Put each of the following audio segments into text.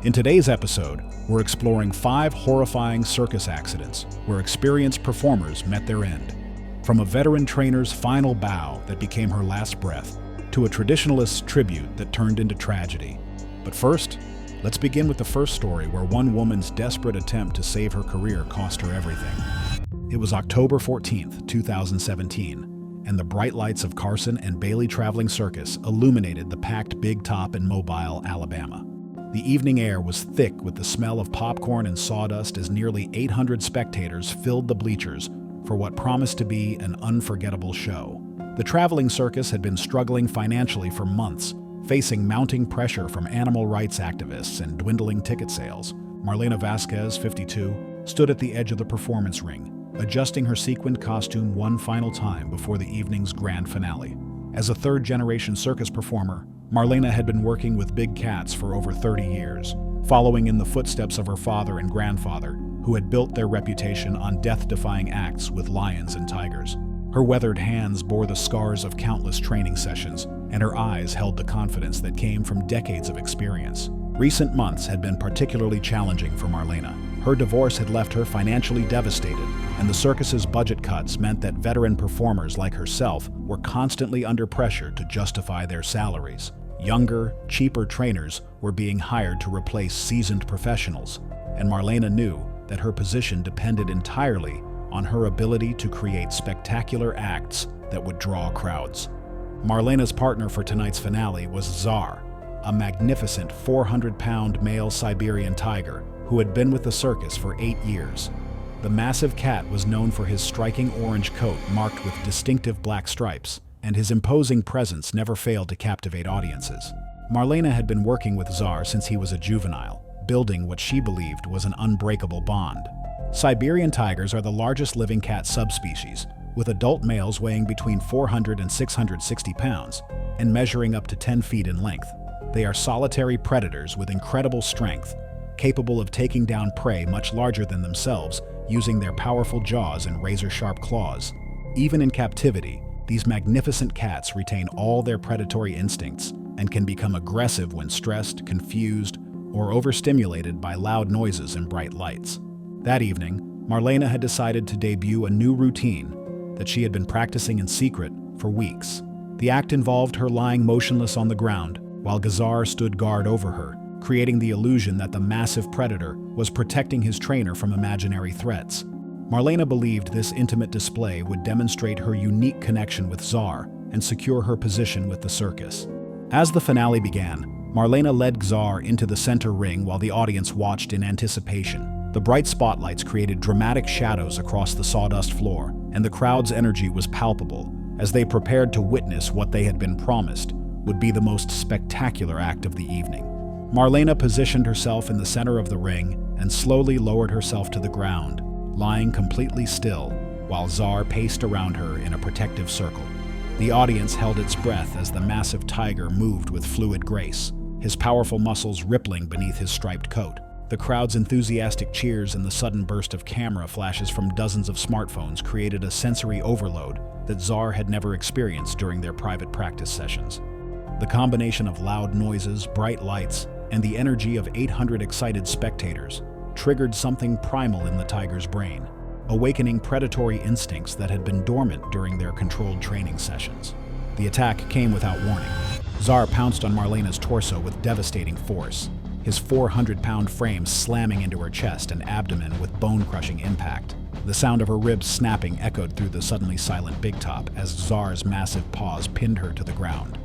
In today's episode, we're exploring 5 horrifying circus accidents where experienced performers met their end. From a veteran trainer's final bow that became her last breath, to a traditionalist's tribute that turned into tragedy. But first, let's begin with the first story where one woman's desperate attempt to save her career cost her everything. It was October 14th, 2017, and the bright lights of Carson and Bailey Traveling Circus illuminated the packed Big Top in Mobile, Alabama. The evening air was thick with the smell of popcorn and sawdust as nearly 800 spectators filled the bleachers for what promised to be an unforgettable show. The traveling circus had been struggling financially for months, facing mounting pressure from animal rights activists and dwindling ticket sales. Marlena Vasquez, 52, stood at the edge of the performance ring, adjusting her sequined costume one final time before the evening's grand finale. As a third-generation circus performer, Marlena had been working with big cats for over 30 years, following in the footsteps of her father and grandfather, who had built their reputation on death-defying acts with lions and tigers. Her weathered hands bore the scars of countless training sessions, and her eyes held the confidence that came from decades of experience. Recent months had been particularly challenging for Marlena. Her divorce had left her financially devastated, and the circus's budget cuts meant that veteran performers like herself were constantly under pressure to justify their salaries. Younger, cheaper trainers were being hired to replace seasoned professionals, and Marlena knew that her position depended entirely on her ability to create spectacular acts that would draw crowds. Marlena's partner for tonight's finale was Czar, a magnificent 400-pound male Siberian tiger who had been with the circus for 8 years. The massive cat was known for his striking orange coat marked with distinctive black stripes, and his imposing presence never failed to captivate audiences. Marlena had been working with Czar since he was a juvenile, building what she believed was an unbreakable bond. Siberian tigers are the largest living cat subspecies, with adult males weighing between 400 and 660 pounds and measuring up to 10 feet in length. They are solitary predators with incredible strength, capable of taking down prey much larger than themselves using their powerful jaws and razor-sharp claws. Even in captivity, these magnificent cats retain all their predatory instincts and can become aggressive when stressed, confused, or overstimulated by loud noises and bright lights. That evening, Marlena had decided to debut a new routine that she had been practicing in secret for weeks. The act involved her lying motionless on the ground while Czar stood guard over her, creating the illusion that the massive predator was protecting his trainer from imaginary threats. Marlena believed this intimate display would demonstrate her unique connection with Czar and secure her position with the circus. As the finale began, Marlena led Czar into the center ring while the audience watched in anticipation. The bright spotlights created dramatic shadows across the sawdust floor, and the crowd's energy was palpable as they prepared to witness what they had been promised would be the most spectacular act of the evening. Marlena positioned herself in the center of the ring and slowly lowered herself to the ground, lying completely still while Czar paced around her in a protective circle. The audience held its breath as the massive tiger moved with fluid grace, his powerful muscles rippling beneath his striped coat. The crowd's enthusiastic cheers and the sudden burst of camera flashes from dozens of smartphones created a sensory overload that Czar had never experienced during their private practice sessions. The combination of loud noises, bright lights, and the energy of 800 excited spectators triggered something primal in the tiger's brain, awakening predatory instincts that had been dormant during their controlled training sessions. The attack came without warning. Czar pounced on Marlena's torso with devastating force, his 400-pound frame slamming into her chest and abdomen with bone-crushing impact. The sound of her ribs snapping echoed through the suddenly silent Big Top as Czar's massive paws pinned her to the ground.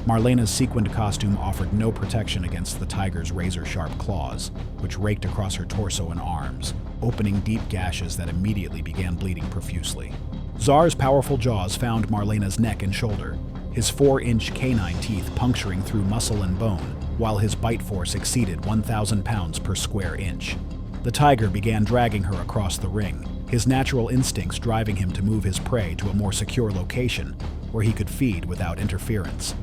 Marlena's sequined costume offered no protection against the tiger's razor-sharp claws, which raked across her torso and arms, opening deep gashes that immediately began bleeding profusely. Czar's powerful jaws found Marlena's neck and shoulder, his 4-inch canine teeth puncturing through muscle and bone, while his bite force exceeded 1,000 pounds per square inch. The tiger began dragging her across the ring, his natural instincts driving him to move his prey to a more secure location where he could feed without interference.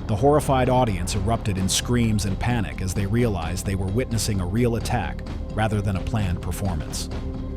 The horrified audience erupted in screams and panic as they realized they were witnessing a real attack rather than a planned performance.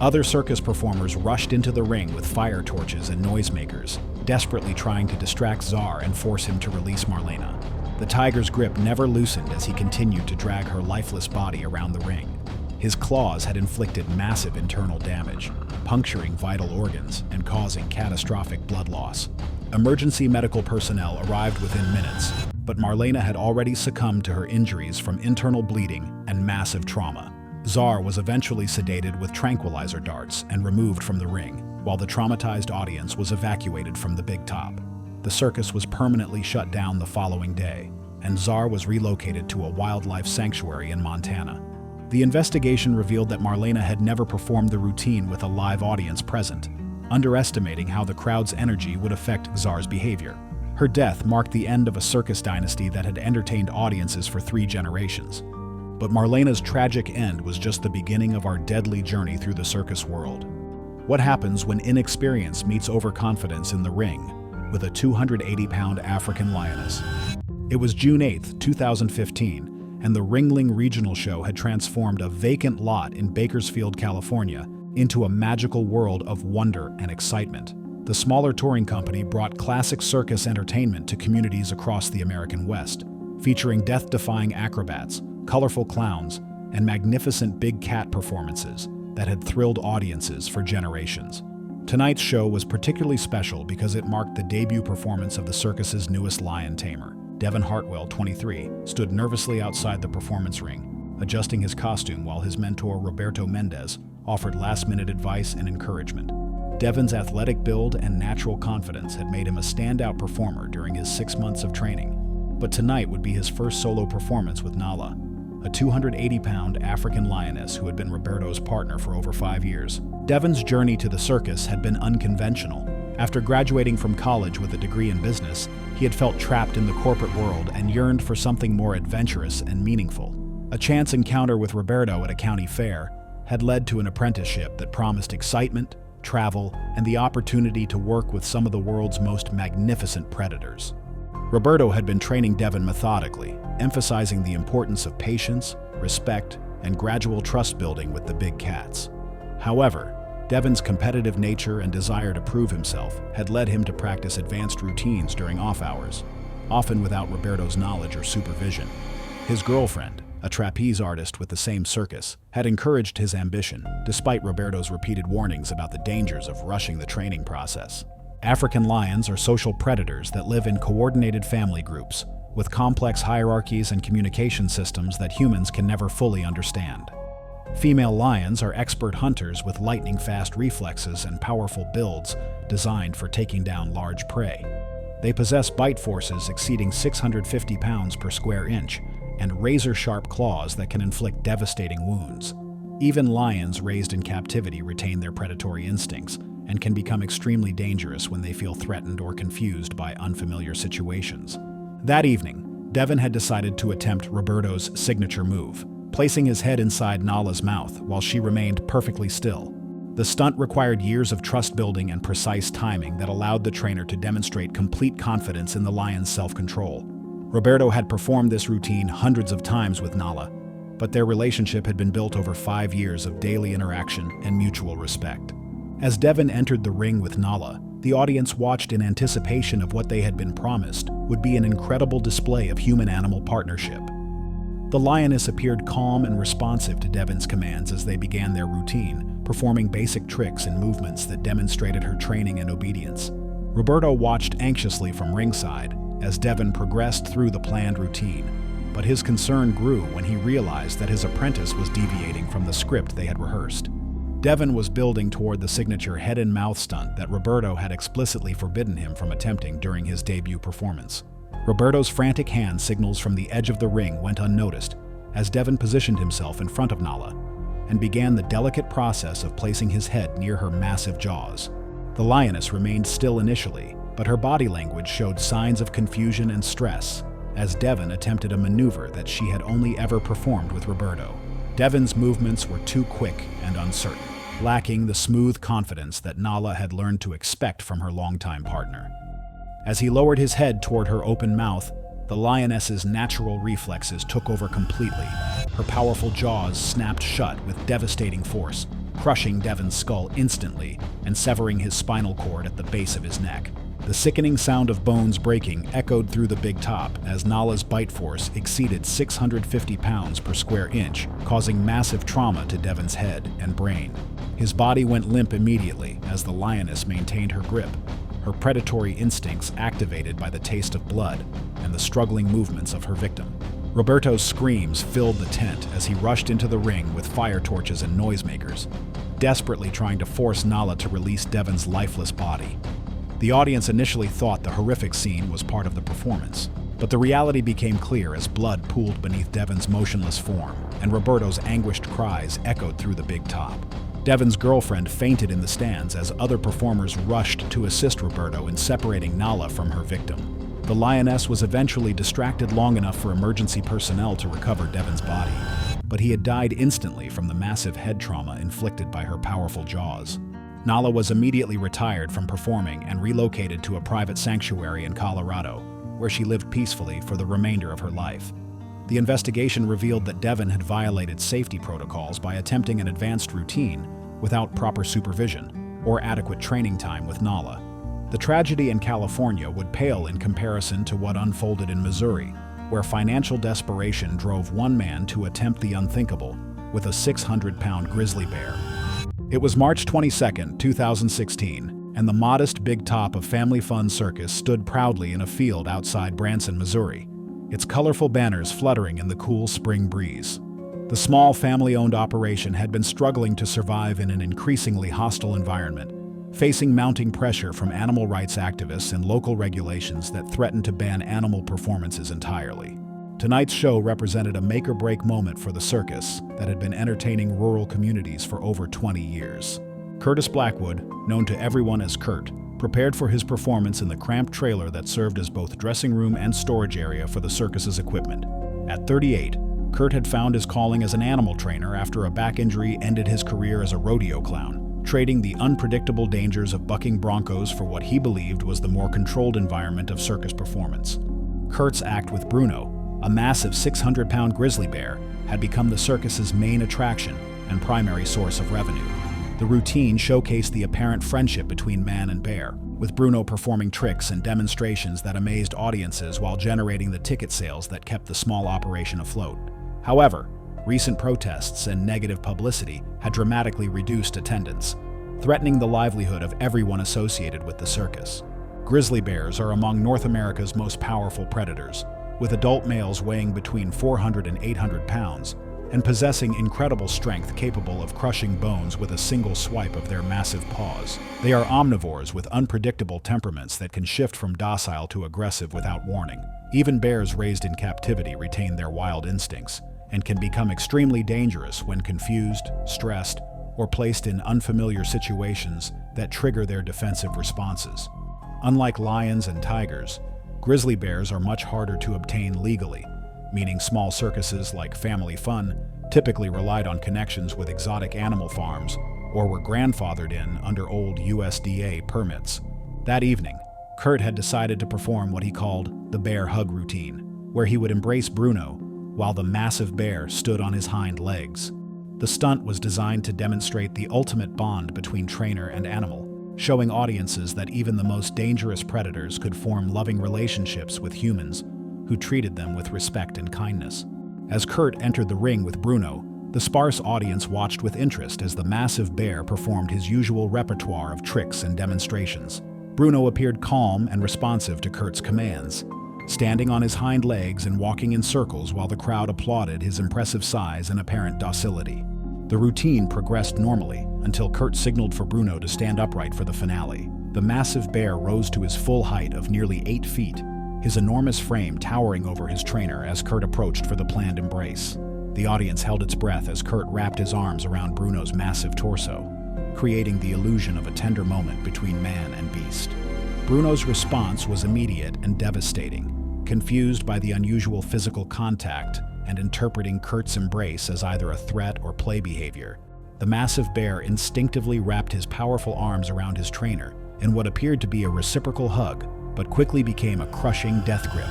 Other circus performers rushed into the ring with fire torches and noisemakers, desperately trying to distract Czar and force him to release Marlena. The tiger's grip never loosened as he continued to drag her lifeless body around the ring. His claws had inflicted massive internal damage, puncturing vital organs and causing catastrophic blood loss. Emergency medical personnel arrived within minutes, but Marlena had already succumbed to her injuries from internal bleeding and massive trauma. Czar was eventually sedated with tranquilizer darts and removed from the ring, while the traumatized audience was evacuated from the big top. The circus was permanently shut down the following day, and Czar was relocated to a wildlife sanctuary in Montana. The investigation revealed that Marlena had never performed the routine with a live audience present, underestimating how the crowd's energy would affect Czar's behavior. Her death marked the end of a circus dynasty that had entertained audiences for 3 generations. But Marlena's tragic end was just the beginning of our deadly journey through the circus world. What happens when inexperience meets overconfidence in the ring with a 280-pound African lioness? It was June 8, 2015, and the Ringling Regional Show had transformed a vacant lot in Bakersfield, California, into a magical world of wonder and excitement. The smaller touring company brought classic circus entertainment to communities across the American West, featuring death-defying acrobats, colorful clowns, and magnificent big cat performances that had thrilled audiences for generations. Tonight's show was particularly special because it marked the debut performance of the circus's newest lion tamer. Devin Hartwell, 23, stood nervously outside the performance ring, adjusting his costume while his mentor Roberto Mendez offered last-minute advice and encouragement. Devin's athletic build and natural confidence had made him a standout performer during his 6 months of training. But tonight would be his first solo performance with Nala, a 280-pound African lioness who had been Roberto's partner for over 5 years. Devin's journey to the circus had been unconventional. After graduating from college with a degree in business, he had felt trapped in the corporate world and yearned for something more adventurous and meaningful. A chance encounter with Roberto at a county fair had led to an apprenticeship that promised excitement, travel, and the opportunity to work with some of the world's most magnificent predators. Roberto had been training Devin methodically, emphasizing the importance of patience, respect, and gradual trust building with the big cats. However, Devin's competitive nature and desire to prove himself had led him to practice advanced routines during off hours, often without Roberto's knowledge or supervision. His girlfriend, a trapeze artist with the same circus, had encouraged his ambition, despite Roberto's repeated warnings about the dangers of rushing the training process. African lions are social predators that live in coordinated family groups, with complex hierarchies and communication systems that humans can never fully understand. Female lions are expert hunters with lightning-fast reflexes and powerful builds designed for taking down large prey. They possess bite forces exceeding 650 pounds per square inch and razor-sharp claws that can inflict devastating wounds. Even lions raised in captivity retain their predatory instincts and can become extremely dangerous when they feel threatened or confused by unfamiliar situations. That evening, Devin had decided to attempt Roberto's signature move, placing his head inside Nala's mouth while she remained perfectly still. The stunt required years of trust building and precise timing that allowed the trainer to demonstrate complete confidence in the lion's self-control. Roberto had performed this routine hundreds of times with Nala, but their relationship had been built over 5 years of daily interaction and mutual respect. As Devin entered the ring with Nala, the audience watched in anticipation of what they had been promised would be an incredible display of human-animal partnership. The lioness appeared calm and responsive to Devin's commands as they began their routine, performing basic tricks and movements that demonstrated her training and obedience. Roberto watched anxiously from ringside as Devin progressed through the planned routine, but his concern grew when he realized that his apprentice was deviating from the script they had rehearsed. Devin was building toward the signature head-and-mouth stunt that Roberto had explicitly forbidden him from attempting during his debut performance. Roberto's frantic hand signals from the edge of the ring went unnoticed as Devin positioned himself in front of Nala and began the delicate process of placing his head near her massive jaws. The lioness remained still initially, but her body language showed signs of confusion and stress as Devin attempted a maneuver that she had only ever performed with Roberto. Devin's movements were too quick and uncertain, lacking the smooth confidence that Nala had learned to expect from her longtime partner. As he lowered his head toward her open mouth, the lioness's natural reflexes took over completely. Her powerful jaws snapped shut with devastating force, crushing Devin's skull instantly and severing his spinal cord at the base of his neck. The sickening sound of bones breaking echoed through the big top as Nala's bite force exceeded 650 pounds per square inch, causing massive trauma to Devon's head and brain. His body went limp immediately as the lioness maintained her grip, her predatory instincts activated by the taste of blood and the struggling movements of her victim. Roberto's screams filled the tent as he rushed into the ring with fire torches and noisemakers, desperately trying to force Nala to release Devon's lifeless body. The audience initially thought the horrific scene was part of the performance, but the reality became clear as blood pooled beneath Devon's motionless form, and Roberto's anguished cries echoed through the big top. Devon's girlfriend fainted in the stands as other performers rushed to assist Roberto in separating Nala from her victim. The lioness was eventually distracted long enough for emergency personnel to recover Devon's body, but he had died instantly from the massive head trauma inflicted by her powerful jaws. Nala was immediately retired from performing and relocated to a private sanctuary in Colorado, where she lived peacefully for the remainder of her life. The investigation revealed that Devon had violated safety protocols by attempting an advanced routine without proper supervision or adequate training time with Nala. The tragedy in California would pale in comparison to what unfolded in Missouri, where financial desperation drove one man to attempt the unthinkable with a 600-pound grizzly bear. It was March 22, 2016, and the modest big top of Family Fun Circus stood proudly in a field outside Branson, Missouri, its colorful banners fluttering in the cool spring breeze. The small family-owned operation had been struggling to survive in an increasingly hostile environment, facing mounting pressure from animal rights activists and local regulations that threatened to ban animal performances entirely. Tonight's show represented a make-or-break moment for the circus that had been entertaining rural communities for over 20 years. Curtis Blackwood, known to everyone as Kurt, prepared for his performance in the cramped trailer that served as both dressing room and storage area for the circus's equipment. At 38, Kurt had found his calling as an animal trainer after a back injury ended his career as a rodeo clown, trading the unpredictable dangers of bucking broncos for what he believed was the more controlled environment of circus performance. Kurt's act with Bruno, a massive 600-pound grizzly bear, had become the circus's main attraction and primary source of revenue. The routine showcased the apparent friendship between man and bear, with Bruno performing tricks and demonstrations that amazed audiences while generating the ticket sales that kept the small operation afloat. However, recent protests and negative publicity had dramatically reduced attendance, threatening the livelihood of everyone associated with the circus. Grizzly bears are among North America's most powerful predators, with adult males weighing between 400 and 800 pounds and possessing incredible strength capable of crushing bones with a single swipe of their massive paws. They are omnivores with unpredictable temperaments that can shift from docile to aggressive without warning. Even bears raised in captivity retain their wild instincts and can become extremely dangerous when confused, stressed, or placed in unfamiliar situations that trigger their defensive responses. Unlike lions and tigers, grizzly bears are much harder to obtain legally, meaning small circuses like Family Fun typically relied on connections with exotic animal farms or were grandfathered in under old USDA permits. That evening, Kurt had decided to perform what he called the bear hug routine, where he would embrace Bruno while the massive bear stood on his hind legs. The stunt was designed to demonstrate the ultimate bond between trainer and animal, showing audiences that even the most dangerous predators could form loving relationships with humans who treated them with respect and kindness. As Kurt entered the ring with Bruno, the sparse audience watched with interest as the massive bear performed his usual repertoire of tricks and demonstrations. Bruno appeared calm and responsive to Kurt's commands, standing on his hind legs and walking in circles while the crowd applauded his impressive size and apparent docility. The routine progressed normally until Kurt signaled for Bruno to stand upright for the finale. The massive bear rose to his full height of nearly 8 feet, his enormous frame towering over his trainer as Kurt approached for the planned embrace. The audience held its breath as Kurt wrapped his arms around Bruno's massive torso, creating the illusion of a tender moment between man and beast. Bruno's response was immediate and devastating, confused by the unusual physical contact and interpreting Kurt's embrace as either a threat or play behavior. The massive bear instinctively wrapped his powerful arms around his trainer in what appeared to be a reciprocal hug, but quickly became a crushing death grip.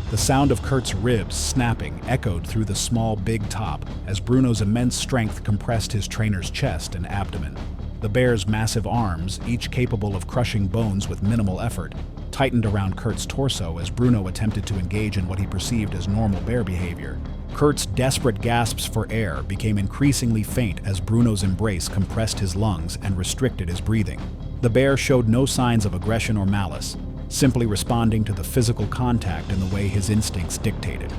The sound of Kurt's ribs snapping echoed through the small big top as Bruno's immense strength compressed his trainer's chest and abdomen. The bear's massive arms, each capable of crushing bones with minimal effort, tightened around Kurt's torso as Bruno attempted to engage in what he perceived as normal bear behavior. Kurt's desperate gasps for air became increasingly faint as Bruno's embrace compressed his lungs and restricted his breathing. The bear showed no signs of aggression or malice, simply responding to the physical contact in the way his instincts dictated.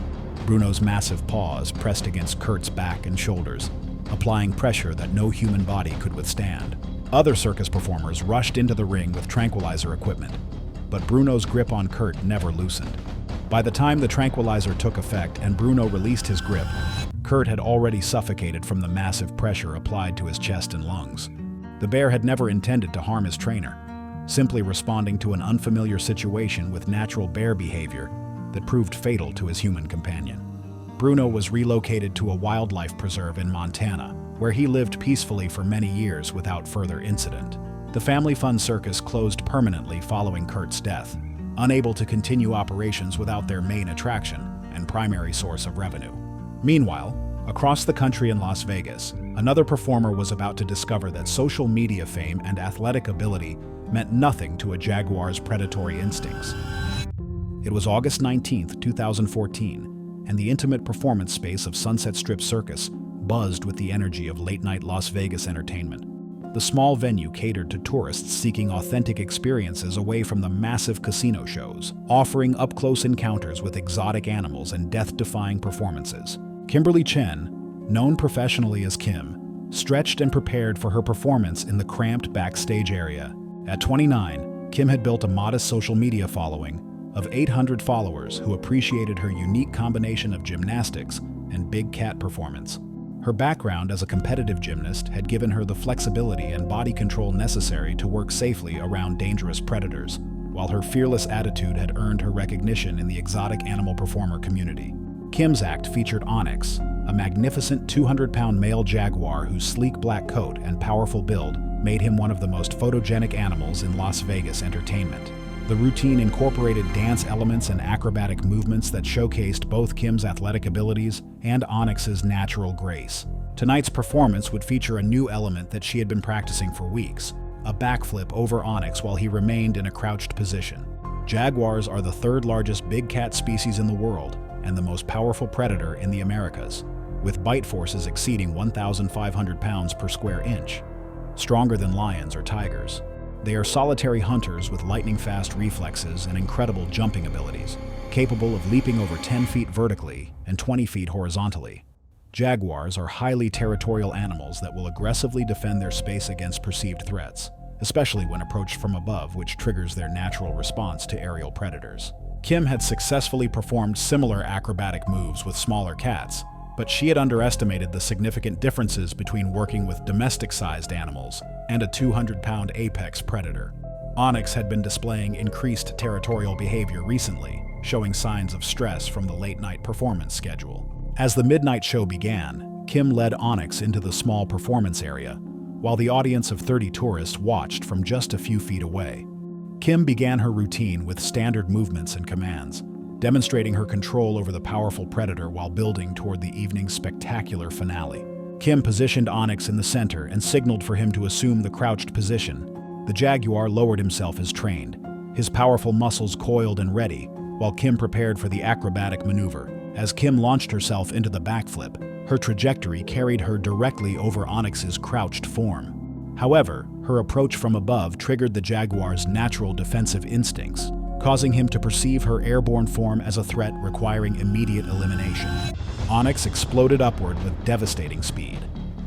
Bruno's massive paws pressed against Kurt's back and shoulders, applying pressure that no human body could withstand. Other circus performers rushed into the ring with tranquilizer equipment, but Bruno's grip on Kurt never loosened. By the time the tranquilizer took effect and Bruno released his grip, Kurt had already suffocated from the massive pressure applied to his chest and lungs. The bear had never intended to harm his trainer, simply responding to an unfamiliar situation with natural bear behavior that proved fatal to his human companion. Bruno was relocated to a wildlife preserve in Montana, where he lived peacefully for many years without further incident. The Family Fun Circus closed permanently following Kurt's death, unable to continue operations without their main attraction and primary source of revenue. Meanwhile, across the country in Las Vegas, another performer was about to discover that social media fame and athletic ability meant nothing to a jaguar's predatory instincts. It was August 19, 2014, and the intimate performance space of Sunset Strip Circus buzzed with the energy of late-night Las Vegas entertainment. The small venue catered to tourists seeking authentic experiences away from the massive casino shows, offering up-close encounters with exotic animals and death-defying performances. Kimberly Chen, known professionally as Kim, stretched and prepared for her performance in the cramped backstage area. At 29, Kim had built a modest social media following of 800 followers who appreciated her unique combination of gymnastics and big cat performance. Her background as a competitive gymnast had given her the flexibility and body control necessary to work safely around dangerous predators, while her fearless attitude had earned her recognition in the exotic animal performer community. Kim's act featured Onyx, a magnificent 200-pound male jaguar whose sleek black coat and powerful build made him one of the most photogenic animals in Las Vegas entertainment. The routine incorporated dance elements and acrobatic movements that showcased both Kim's athletic abilities and Onyx's natural grace. Tonight's performance would feature a new element that she had been practicing for weeks, a backflip over Onyx while he remained in a crouched position. Jaguars are the third largest big cat species in the world and the most powerful predator in the Americas, with bite forces exceeding 1,500 pounds per square inch, stronger than lions or tigers. They are solitary hunters with lightning-fast reflexes and incredible jumping abilities, capable of leaping over 10 feet vertically and 20 feet horizontally. Jaguars are highly territorial animals that will aggressively defend their space against perceived threats, especially when approached from above, which triggers their natural response to aerial predators. Kim had successfully performed similar acrobatic moves with smaller cats, but she had underestimated the significant differences between working with domestic-sized animals and a 200-pound apex predator. Onyx had been displaying increased territorial behavior recently, showing signs of stress from the late-night performance schedule. As the midnight show began, Kim led Onyx into the small performance area, while the audience of 30 tourists watched from just a few feet away. Kim began her routine with standard movements and commands, demonstrating her control over the powerful predator while building toward the evening's spectacular finale. Kim positioned Onyx in the center and signaled for him to assume the crouched position. The jaguar lowered himself as trained, his powerful muscles coiled and ready, while Kim prepared for the acrobatic maneuver. As Kim launched herself into the backflip, her trajectory carried her directly over Onyx's crouched form. However, her approach from above triggered the jaguar's natural defensive instincts, causing him to perceive her airborne form as a threat requiring immediate elimination. Onyx exploded upward with devastating speed,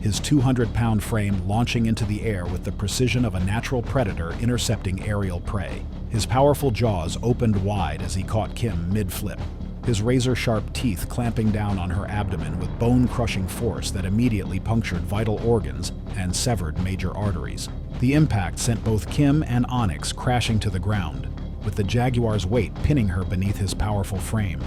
his 200-pound frame launching into the air with the precision of a natural predator intercepting aerial prey. His powerful jaws opened wide as he caught Kim mid-flip, his razor-sharp teeth clamping down on her abdomen with bone-crushing force that immediately punctured vital organs and severed major arteries. The impact sent both Kim and Onyx crashing to the ground, with the jaguar's weight pinning her beneath his powerful frame.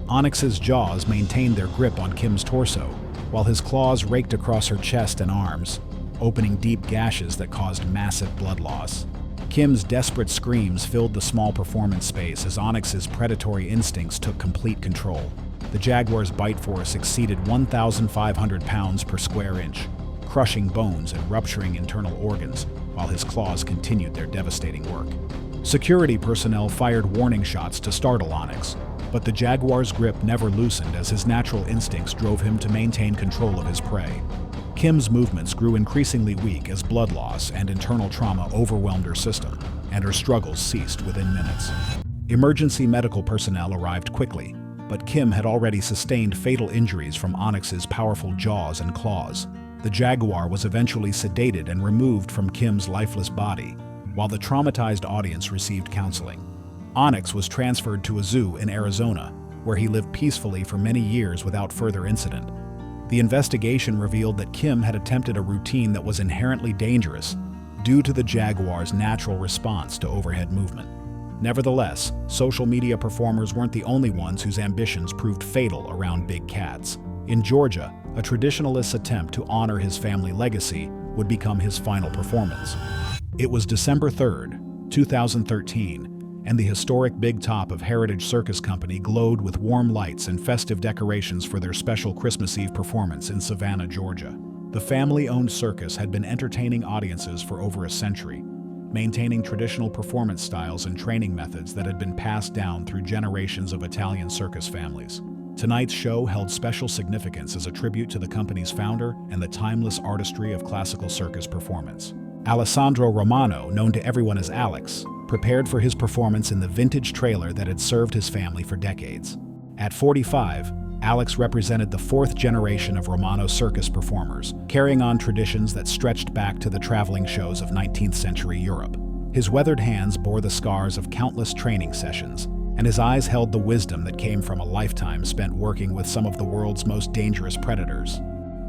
Onyx's jaws maintained their grip on Kim's torso, while his claws raked across her chest and arms, opening deep gashes that caused massive blood loss. Kim's desperate screams filled the small performance space as Onyx's predatory instincts took complete control. The jaguar's bite force exceeded 1,500 pounds per square inch, crushing bones and rupturing internal organs, while his claws continued their devastating work. Security personnel fired warning shots to startle Onyx, but the jaguar's grip never loosened as his natural instincts drove him to maintain control of his prey. Kim's movements grew increasingly weak as blood loss and internal trauma overwhelmed her system, and her struggles ceased within minutes. Emergency medical personnel arrived quickly, but Kim had already sustained fatal injuries from Onyx's powerful jaws and claws. The jaguar was eventually sedated and removed from Kim's lifeless body, while the traumatized audience received counseling. Onyx was transferred to a zoo in Arizona, where he lived peacefully for many years without further incident. The investigation revealed that Kim had attempted a routine that was inherently dangerous due to the jaguar's natural response to overhead movement. Nevertheless, social media performers weren't the only ones whose ambitions proved fatal around big cats. In Georgia, a traditionalist's attempt to honor his family legacy would become his final performance. It was December 3rd, 2013, and the historic Big Top of Heritage Circus Company glowed with warm lights and festive decorations for their special Christmas Eve performance in Savannah, Georgia. The family-owned circus had been entertaining audiences for over a century, maintaining traditional performance styles and training methods that had been passed down through generations of Italian circus families. Tonight's show held special significance as a tribute to the company's founder and the timeless artistry of classical circus performance. Alessandro Romano, known to everyone as Alex, prepared for his performance in the vintage trailer that had served his family for decades. At 45, Alex represented the fourth generation of Romano circus performers, carrying on traditions that stretched back to the traveling shows of 19th century Europe. His weathered hands bore the scars of countless training sessions, and his eyes held the wisdom that came from a lifetime spent working with some of the world's most dangerous predators.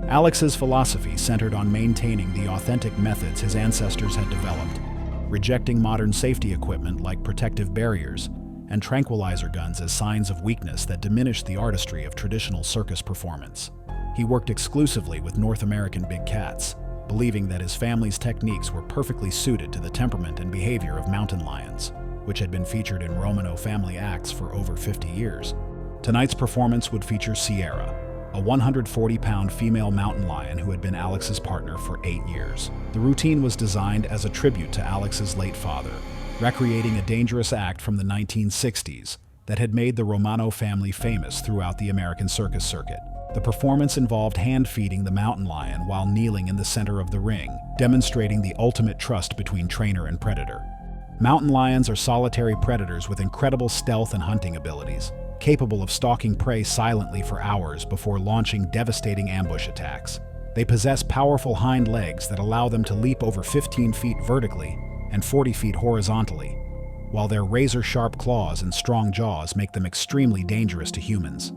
Alex's philosophy centered on maintaining the authentic methods his ancestors had developed, rejecting modern safety equipment like protective barriers and tranquilizer guns as signs of weakness that diminished the artistry of traditional circus performance. He worked exclusively with North American big cats, believing that his family's techniques were perfectly suited to the temperament and behavior of mountain lions, which had been featured in Romano family acts for over 50 years. Tonight's performance would feature Sierra, a 140-pound female mountain lion who had been Alex's partner for 8 years. The routine was designed as a tribute to Alex's late father, recreating a dangerous act from the 1960s that had made the Romano family famous throughout the American circus circuit. The performance involved hand-feeding the mountain lion while kneeling in the center of the ring, demonstrating the ultimate trust between trainer and predator. Mountain lions are solitary predators with incredible stealth and hunting abilities, capable of stalking prey silently for hours before launching devastating ambush attacks. They possess powerful hind legs that allow them to leap over 15 feet vertically and 40 feet horizontally, while their razor-sharp claws and strong jaws make them extremely dangerous to humans.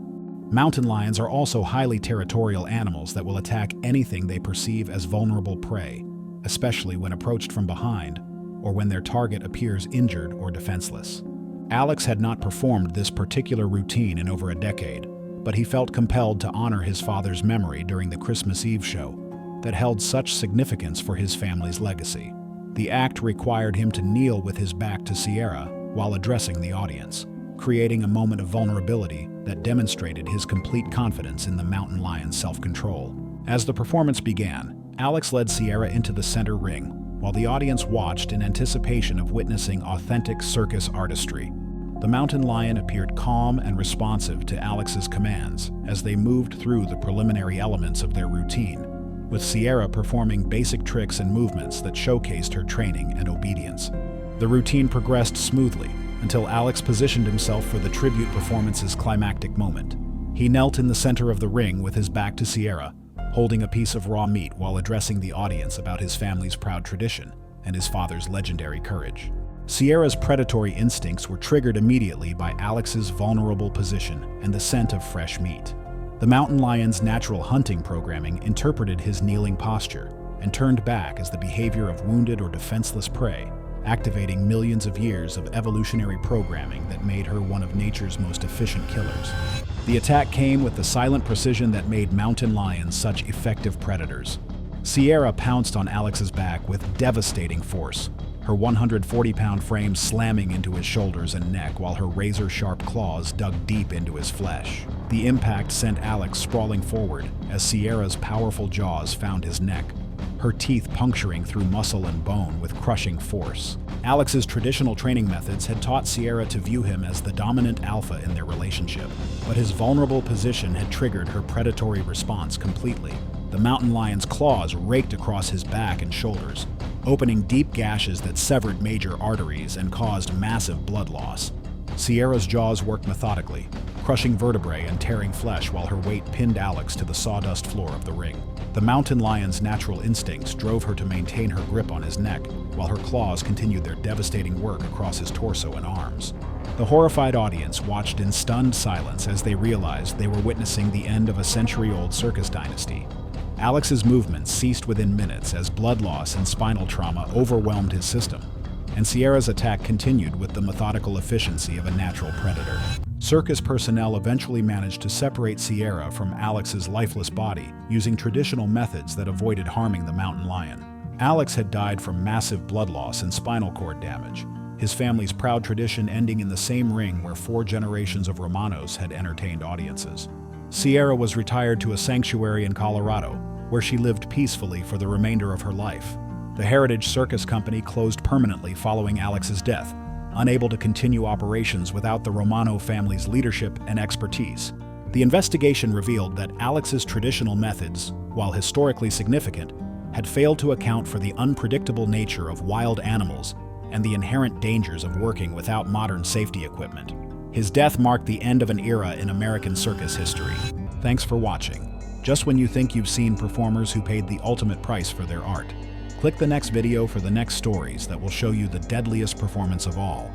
Mountain lions are also highly territorial animals that will attack anything they perceive as vulnerable prey, especially when approached from behind or when their target appears injured or defenseless. Alex had not performed this particular routine in over a decade, but he felt compelled to honor his father's memory during the Christmas Eve show that held such significance for his family's legacy. The act required him to kneel with his back to Sierra while addressing the audience, creating a moment of vulnerability that demonstrated his complete confidence in the mountain lion's self-control. As the performance began, Alex led Sierra into the center ring, while the audience watched in anticipation of witnessing authentic circus artistry. The mountain lion appeared calm and responsive to Alex's commands as they moved through the preliminary elements of their routine, with Sierra performing basic tricks and movements that showcased her training and obedience. The routine progressed smoothly until Alex positioned himself for the tribute performance's climactic moment. He knelt in the center of the ring with his back to Sierra, holding a piece of raw meat while addressing the audience about his family's proud tradition and his father's legendary courage. Sierra's predatory instincts were triggered immediately by Alex's vulnerable position and the scent of fresh meat. The mountain lion's natural hunting programming interpreted his kneeling posture and turned back as the behavior of wounded or defenseless prey, activating millions of years of evolutionary programming that made her one of nature's most efficient killers. The attack came with the silent precision that made mountain lions such effective predators. Sierra pounced on Alex's back with devastating force, her 140-pound frame slamming into his shoulders and neck while her razor-sharp claws dug deep into his flesh. The impact sent Alex sprawling forward as Sierra's powerful jaws found his neck, her teeth puncturing through muscle and bone with crushing force. Alex's traditional training methods had taught Sierra to view him as the dominant alpha in their relationship, but his vulnerable position had triggered her predatory response completely. The mountain lion's claws raked across his back and shoulders, opening deep gashes that severed major arteries and caused massive blood loss. Sierra's jaws worked methodically, crushing vertebrae and tearing flesh while her weight pinned Alex to the sawdust floor of the ring. The mountain lion's natural instincts drove her to maintain her grip on his neck, while her claws continued their devastating work across his torso and arms. The horrified audience watched in stunned silence as they realized they were witnessing the end of a century-old circus dynasty. Alex's movements ceased within minutes as blood loss and spinal trauma overwhelmed his system, and Sierra's attack continued with the methodical efficiency of a natural predator. Circus personnel eventually managed to separate Sierra from Alex's lifeless body using traditional methods that avoided harming the mountain lion. Alex had died from massive blood loss and spinal cord damage, his family's proud tradition ending in the same ring where 4 generations of Romanos had entertained audiences. Sierra was retired to a sanctuary in Colorado, where she lived peacefully for the remainder of her life. The Heritage Circus Company closed permanently following Alex's death, unable to continue operations without the Romano family's leadership and expertise. The investigation revealed that Alex's traditional methods, while historically significant, had failed to account for the unpredictable nature of wild animals and the inherent dangers of working without modern safety equipment. His death marked the end of an era in American circus history. Thanks for watching. Just when you think you've seen performers who paid the ultimate price for their art, click the next video for the next stories that will show you the deadliest performance of all.